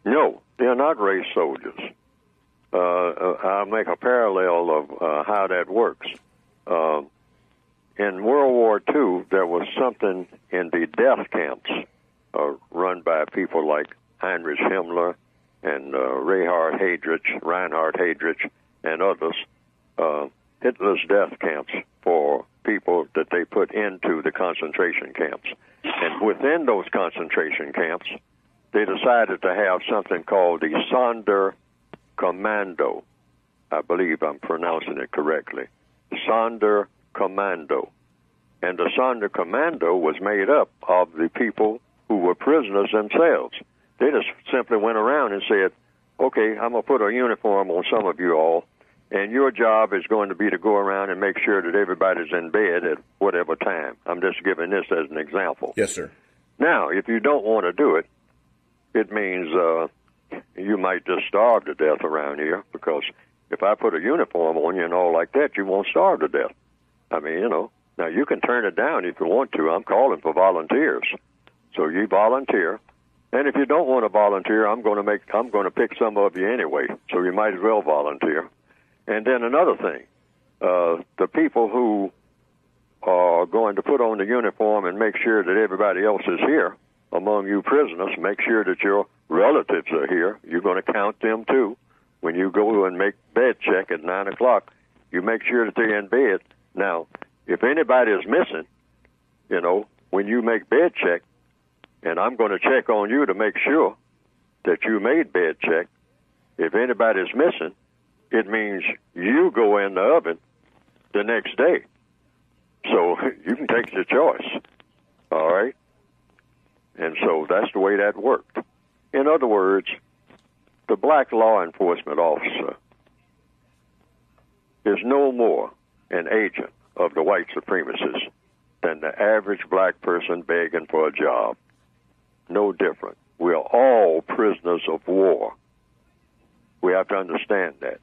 No, they're not race soldiers. I'll make a parallel of how that works. In World War II, there was something in the death camps run by people like Heinrich Himmler and Reinhard Heydrich, and others, Hitler's death camps for people that they put into the concentration camps. And within those concentration camps, they decided to have something called the Sonderkommando. I believe I'm pronouncing it correctly. Sonderkommando. And the Sonderkommando was made up of the people who were prisoners themselves. They just simply went around and said, okay, I'm going to put a uniform on some of you all, and your job is going to be to go around and make sure that everybody's in bed at whatever time. I'm just giving this as an example. Yes, sir. Now, if you don't want to do it, it means you might just starve to death around here, because if I put a uniform on you and all like that, you won't starve to death. I mean, you know, now you can turn it down if you want to. I'm calling for volunteers. So you volunteer. And if you don't want to volunteer, I'm going to pick some of you anyway. So you might as well volunteer. And then another thing, the people who are going to put on the uniform and make sure that everybody else is here among you prisoners, make sure that your relatives are here. You're going to count them too. When you go and make bed check at 9 o'clock, you make sure that they're in bed. Now, if anybody is missing, you know, when you make bed check, and I'm going to check on you to make sure that you made bed check, if anybody's missing, it means you go in the oven the next day. So you can take your choice, all right? And so that's the way that worked. In other words, the black law enforcement officer is no more an agent of the white supremacists than the average black person begging for a job. No different. We're all prisoners of war. We have to understand that.